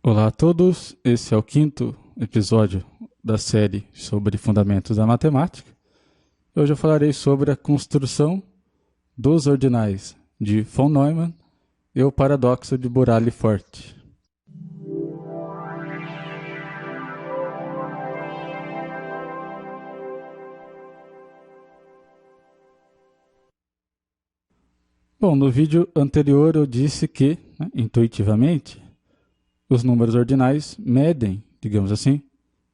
Olá a todos, esse é o quinto episódio da série sobre fundamentos da matemática. Hoje eu falarei sobre a construção dos ordinais de von Neumann e o paradoxo de Burali-Forte. Bom, no vídeo anterior eu disse que, intuitivamente, os números ordinais medem, digamos assim,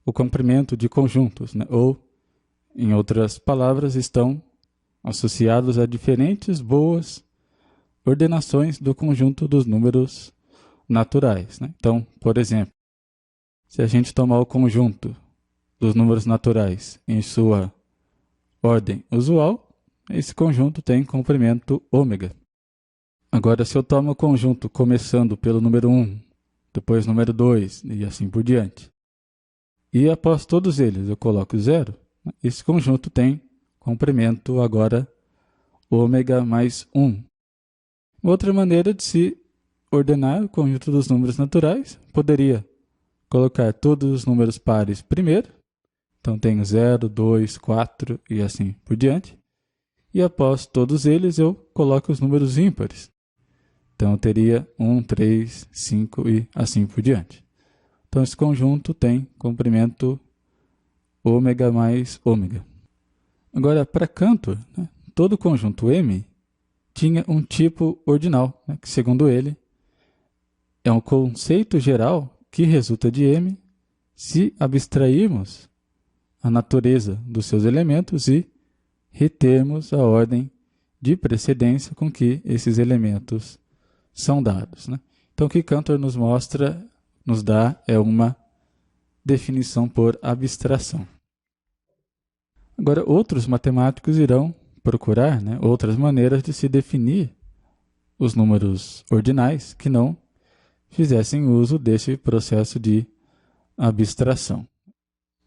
o comprimento de conjuntos, ou, em outras palavras, estão associados a diferentes boas ordenações do conjunto dos números naturais. Então, por exemplo, se a gente tomar o conjunto dos números naturais em sua ordem usual, esse conjunto tem comprimento ômega. Agora, se eu tomo o conjunto começando pelo número 1, depois número 2 e assim por diante, e após todos eles eu coloco 0, esse conjunto tem comprimento agora ômega mais 1. Outra maneira de se ordenar o conjunto dos números naturais, poderia colocar todos os números pares primeiro, então tenho 0, 2, 4 e assim por diante, e após todos eles eu coloco os números ímpares. Então eu teria 1, 3, 5 e assim por diante. Então esse conjunto tem comprimento ômega mais ômega. Agora, para Cantor, todo conjunto M tinha um tipo ordinal, que segundo ele é um conceito geral que resulta de M se abstrairmos a natureza dos seus elementos e retermos a ordem de precedência com que esses elementos são dados. Então o que Cantor nos dá é uma definição por abstração. Agora, outros matemáticos irão procurar outras maneiras de se definir os números ordinais que não fizessem uso desse processo de abstração.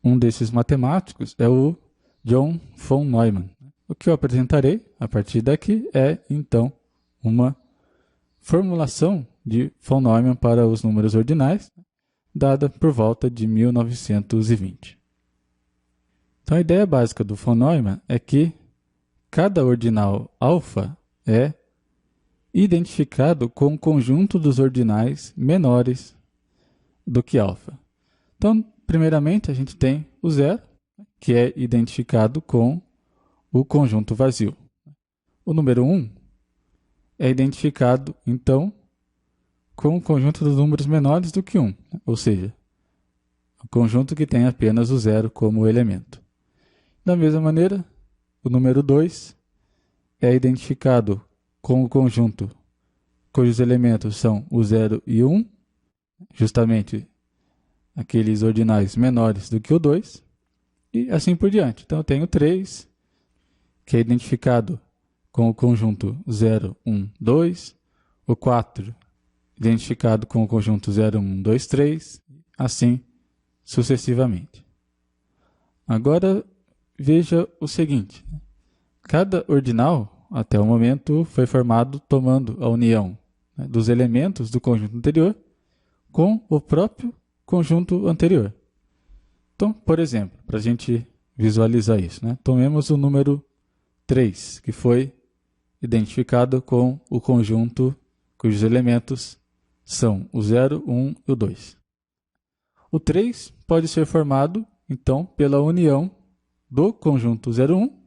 Um desses matemáticos é o John von Neumann. O que eu apresentarei a partir daqui é, então, uma formulação de von Neumann para os números ordinais, dada por volta de 1920. Então, a ideia básica do von Neumann é que cada ordinal alfa é identificado com o conjunto dos ordinais menores do que alfa. Então, primeiramente, a gente tem o 0, que é identificado com o conjunto vazio. O número 1 é identificado, então, com o conjunto dos números menores do que 1, ou seja, o conjunto que tem apenas o 0 como elemento. Da mesma maneira, o número 2 é identificado com o conjunto cujos elementos são o 0 e o 1, justamente aqueles ordinais menores do que o 2, e assim por diante. Então eu tenho 3, que é identificado com o conjunto 0, 1, 2, o 4, identificado com o conjunto 0, 1, 2, 3, assim sucessivamente. Agora veja o seguinte, cada ordinal, até o momento, foi formado tomando a união dos elementos do conjunto anterior com o próprio conjunto anterior. Então, por exemplo, para a gente visualizar isso, tomemos o número 3, que foi identificado com o conjunto cujos elementos são o 0, 1 e o 2. O 3 pode ser formado, então, pela união do conjunto 0, 1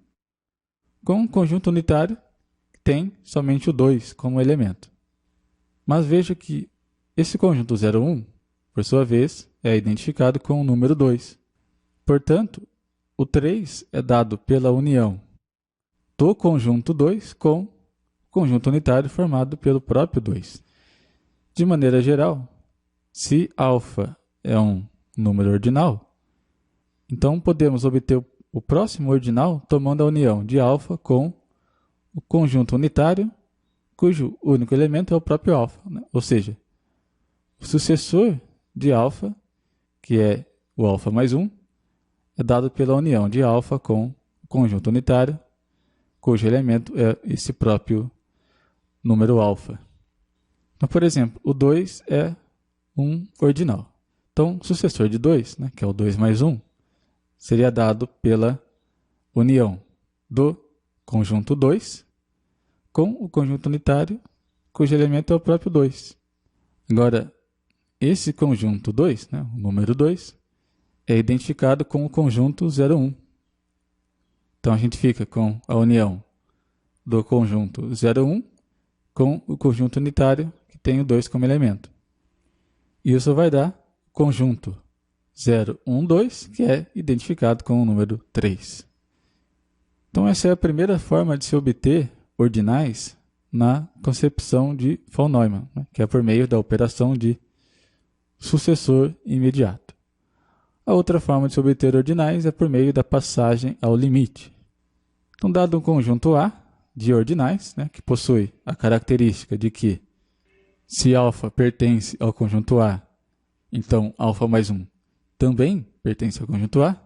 com um conjunto unitário que tem somente o 2 como elemento. Mas veja que esse conjunto 0, 1, por sua vez, é identificado com o número 2. Portanto, o 3 é dado pela união do conjunto 2 com o conjunto unitário formado pelo próprio 2. De maneira geral, se alfa é um número ordinal, então podemos obter o próximo ordinal tomando a união de alfa com o conjunto unitário, cujo único elemento é o próprio alfa. Ou seja, o sucessor de alfa, que é o alfa mais 1, é dado pela união de alfa com o conjunto unitário, cujo elemento é esse próprio número alfa. Então, por exemplo, o 2 é um ordinal. Então, o sucessor de 2, né, que é o 2 mais 1, seria dado pela união do conjunto 2 com o conjunto unitário, cujo elemento é o próprio 2. Agora, esse conjunto 2, né, o número 2, é identificado com o conjunto 0, 1. Então, a gente fica com a união do conjunto 0, 1 com o conjunto unitário, que tem o 2 como elemento. Isso vai dar o conjunto 0, 1, 2, que é identificado com o número 3. Então, essa é a primeira forma de se obter ordinais na concepção de von Neumann, né, que é por meio da operação de sucessor imediato. A outra forma de se obter ordinais é por meio da passagem ao limite. Então, dado um conjunto A de ordinais, né, que possui a característica de que, se α pertence ao conjunto A, então α mais 1 também pertence ao conjunto A,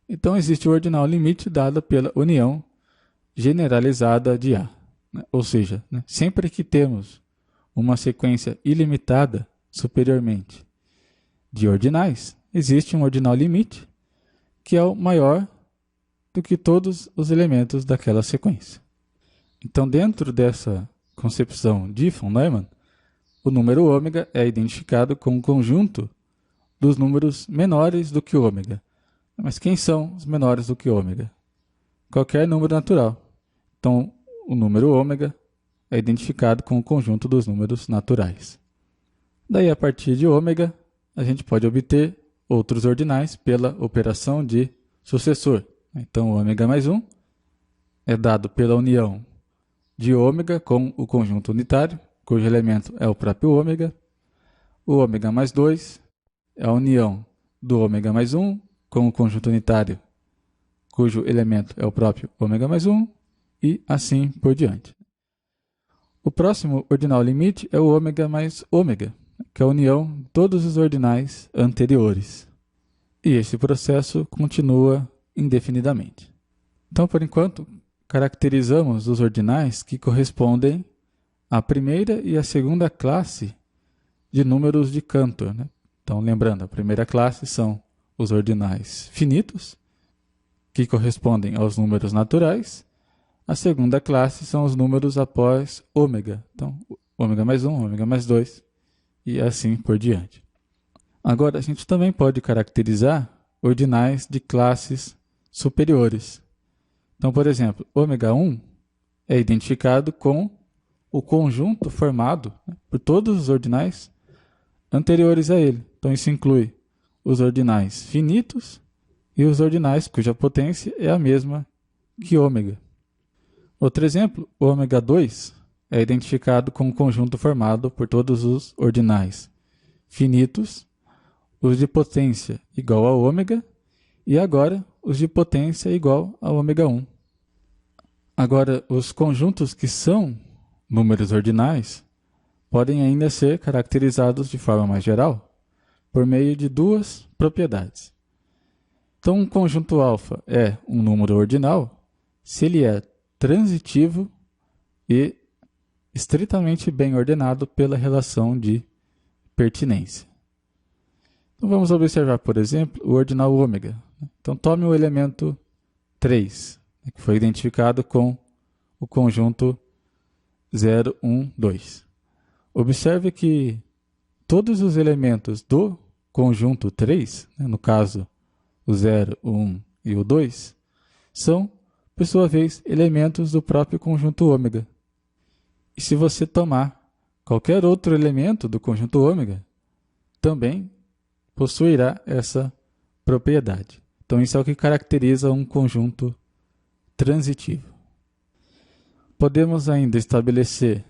então existe o ordinal limite dado pela união generalizada de A. Né? Ou seja, né, sempre que temos uma sequência ilimitada superiormente de ordinais, existe um ordinal limite que é o maior do que todos os elementos daquela sequência. Então, dentro dessa concepção de von Neumann, o número ômega é identificado com o conjunto dos números menores do que ômega. Mas quem são os menores do que ômega? Qualquer número natural. Então, o número ômega é identificado com o conjunto dos números naturais. Daí, a partir de ômega, a gente pode obter outros ordinais pela operação de sucessor. Então, ômega mais 1 é dado pela união de ômega com o conjunto unitário, cujo elemento é o próprio ômega. O ômega mais 2 é a união do ômega mais 1 com o conjunto unitário, cujo elemento é o próprio ômega mais 1, e assim por diante. O próximo ordinal limite é o ômega mais ômega, que é a união de todos os ordinais anteriores. E esse processo continua indefinidamente. Então, por enquanto, caracterizamos os ordinais que correspondem à primeira e à segunda classe de números de Cantor. Né? Então, lembrando, a primeira classe são os ordinais finitos, que correspondem aos números naturais. A segunda classe são os números após ômega. Então, ômega mais 1, ômega mais 2 e assim por diante. Agora, a gente também pode caracterizar ordinais de classes superiores. Então, por exemplo, ômega 1 é identificado com o conjunto formado, né, por todos os ordinais anteriores a ele. Então, isso inclui os ordinais finitos e os ordinais cuja potência é a mesma que ômega. Outro exemplo, ômega 2 é identificado com o conjunto formado por todos os ordinais finitos, os de potência igual a ômega, e agora os de potência igual a ômega 1. Agora, os conjuntos que são números ordinais podem ainda ser caracterizados de forma mais geral por meio de duas propriedades. Então, um conjunto alfa é um número ordinal se ele é transitivo e estritamente bem ordenado pela relação de pertinência. Então, vamos observar, por exemplo, o ordinal ômega. Então, tome o elemento 3, que foi identificado com o conjunto 0, 1, 2. Observe que todos os elementos do conjunto 3, no caso o 0, o 1 e o 2, são, por sua vez, elementos do próprio conjunto ômega. E se você tomar qualquer outro elemento do conjunto ômega, também possuirá essa propriedade. Então, isso é o que caracteriza um conjunto transitivo. Podemos ainda estabelecer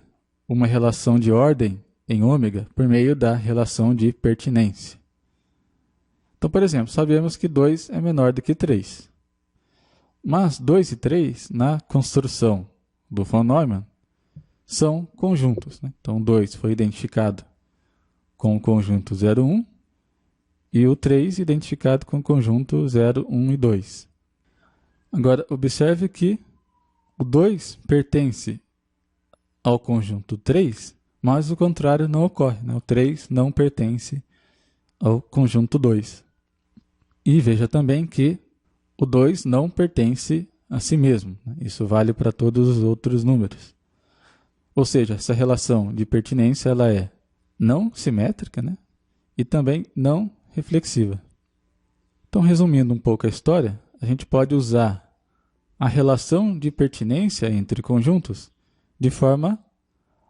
uma relação de ordem em ômega por meio da relação de pertinência. Então, por exemplo, sabemos que 2 é menor do que 3. Mas 2 e 3, na construção do von Neumann, são conjuntos. Né? Então, 2 foi identificado com o conjunto 0, 1, e o 3 identificado com o conjunto 0, 1 e 2. Agora, observe que o 2 pertence ao conjunto 3 mas o contrário não ocorre, né? O 3 não pertence ao conjunto 2. E veja também que o 2 não pertence a si mesmo, né? Isso vale para todos os outros números. Ou seja, essa relação de pertinência ela é não simétrica, né? E também não reflexiva. Então, resumindo um pouco a história, a gente pode usar a relação de pertinência entre conjuntos de forma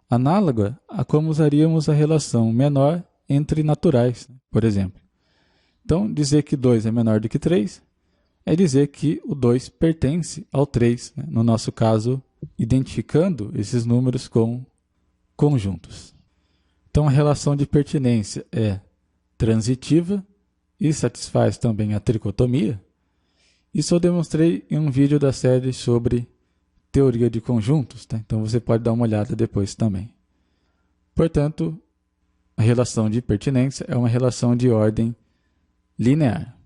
análoga a como usaríamos a relação menor entre naturais, por exemplo. Então, dizer que 2 é menor do que 3 é dizer que o 2 pertence ao 3, né? No nosso caso, identificando esses números com conjuntos. Então, a relação de pertinência é transitiva e satisfaz também a tricotomia. Isso eu demonstrei em um vídeo da série sobre teoria de conjuntos, tá? Então você pode dar uma olhada depois também. Portanto, a relação de pertinência é uma relação de ordem linear.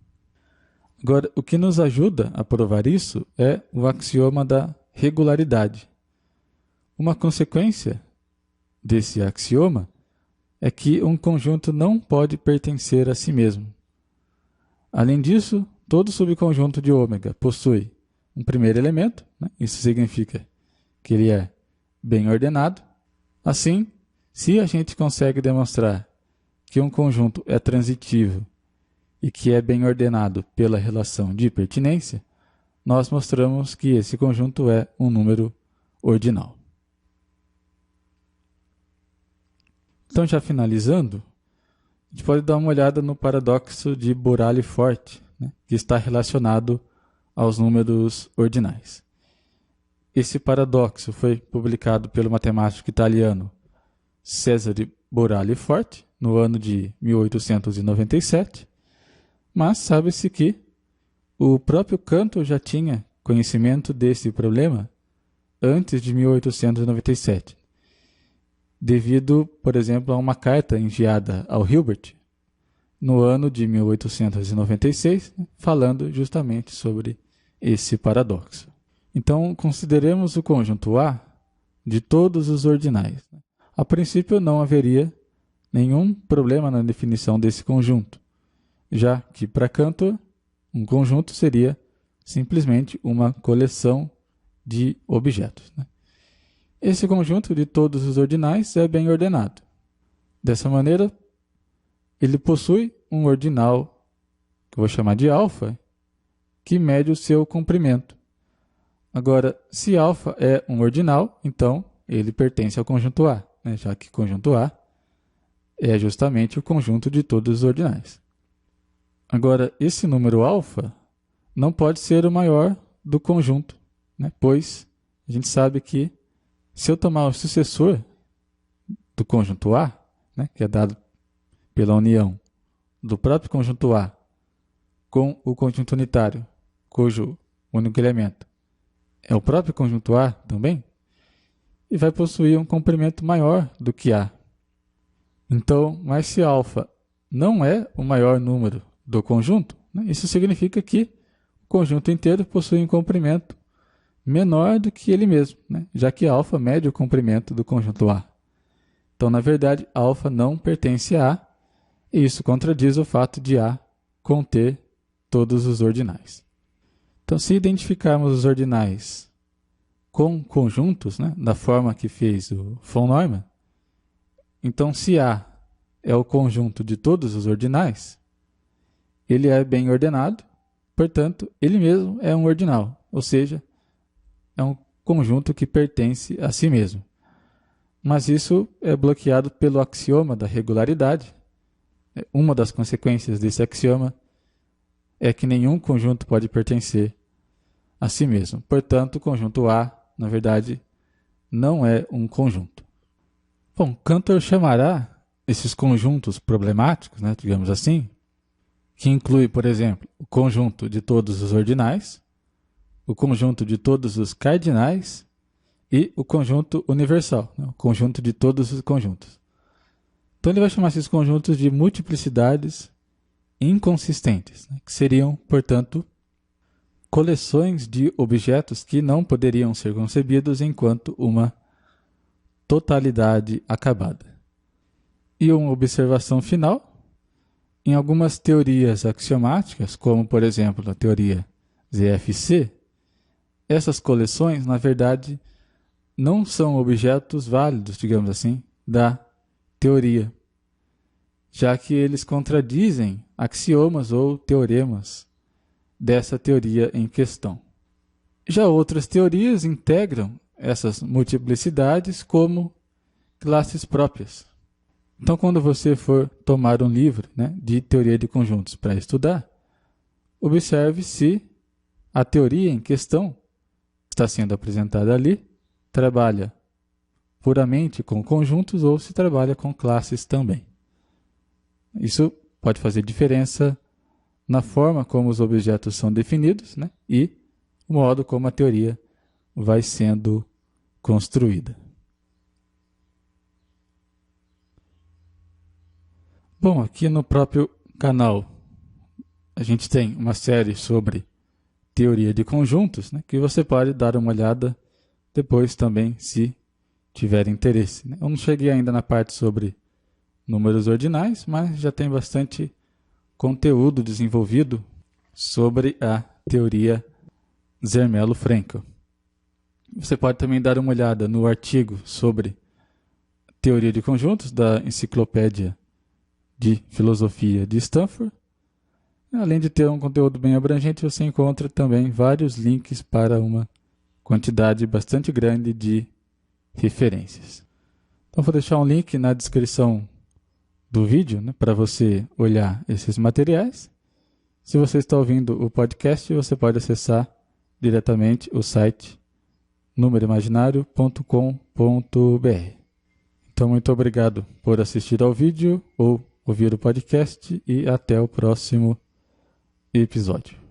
Agora, o que nos ajuda a provar isso é o axioma da regularidade. Uma consequência desse axioma é que um conjunto não pode pertencer a si mesmo. Além disso, todo subconjunto de ômega possui um primeiro elemento, né? Isso significa que ele é bem ordenado. Assim, se a gente consegue demonstrar que um conjunto é transitivo e que é bem ordenado pela relação de pertinência, nós mostramos que esse conjunto é um número ordinal. Então, já finalizando, a gente pode dar uma olhada no paradoxo de Burali-Forte, né, que está relacionado aos números ordinais. Esse paradoxo foi publicado pelo matemático italiano Cesare Burali-Forte no ano de 1897, mas sabe-se que o próprio Cantor já tinha conhecimento desse problema antes de 1897, devido, por exemplo, a uma carta enviada ao Hilbert no ano de 1896, falando justamente sobre esse paradoxo. Então, consideremos o conjunto A de todos os ordinais. A princípio, não haveria nenhum problema na definição desse conjunto, já que para Cantor, um conjunto seria simplesmente uma coleção de objetos, né? Esse conjunto de todos os ordinais é bem ordenado. Dessa maneira, ele possui um ordinal, que eu vou chamar de alfa, que mede o seu comprimento. Agora, se alfa é um ordinal, então ele pertence ao conjunto A, né? Já que conjunto A é justamente o conjunto de todos os ordinais. Agora, esse número alfa não pode ser o maior do conjunto, né? Pois a gente sabe que se eu tomar o sucessor do conjunto A, né, que é dado pela união do próprio conjunto A com o conjunto unitário, cujo único elemento é o próprio conjunto A também, e vai possuir um comprimento maior do que A. Então, mas se alfa não é o maior número do conjunto, né, isso significa que o conjunto inteiro possui um comprimento menor do que ele mesmo, né, já que alfa mede o comprimento do conjunto A. Então, na verdade, alfa não pertence a A, e isso contradiz o fato de A conter todos os ordinais. Então, se identificarmos os ordinais com conjuntos, né, da forma que fez o von Neumann, então se A é o conjunto de todos os ordinais, ele é bem ordenado, portanto, ele mesmo é um ordinal, ou seja, é um conjunto que pertence a si mesmo. Mas isso é bloqueado pelo axioma da regularidade. Uma das consequências desse axioma é que nenhum conjunto pode pertencer a si mesmo. Portanto, o conjunto A, na verdade, não é um conjunto. Bom, Cantor chamará esses conjuntos problemáticos, né, digamos assim, que inclui, por exemplo, o conjunto de todos os ordinais, o conjunto de todos os cardinais e o conjunto universal, né? O conjunto de todos os conjuntos. Então ele vai chamar esses conjuntos de multiplicidades inconsistentes, né? Que seriam, portanto, coleções de objetos que não poderiam ser concebidos enquanto uma totalidade acabada. E uma observação final: em algumas teorias axiomáticas, como por exemplo a teoria ZFC, essas coleções, na verdade, não são objetos válidos, digamos assim, da teoria, já que eles contradizem axiomas ou teoremas dessa teoria em questão. Já outras teorias integram essas multiplicidades como classes próprias. Então, quando você for tomar um livro, de teoria de conjuntos para estudar, observe se a teoria em questão que está sendo apresentada ali trabalha puramente com conjuntos ou se trabalha com classes também. Isso pode fazer diferença na forma como os objetos são definidos, e o modo como a teoria vai sendo construída. Bom, aqui no próprio canal a gente tem uma série sobre teoria de conjuntos, que você pode dar uma olhada depois também, se tiver interesse. Eu não cheguei ainda na parte sobre números ordinais, mas já tem bastante conteúdo desenvolvido sobre a teoria Zermelo-Fraenkel. Você pode também dar uma olhada no artigo sobre teoria de conjuntos da Enciclopédia de Filosofia de Stanford. Além de ter um conteúdo bem abrangente, você encontra também vários links para uma quantidade bastante grande de referências. Então, vou deixar um link na descrição do vídeo, para você olhar esses materiais. Se você está ouvindo o podcast, você pode acessar diretamente o site numeroimaginário.com.br. Então, muito obrigado por assistir ao vídeo ou ouvir o podcast e até o próximo episódio.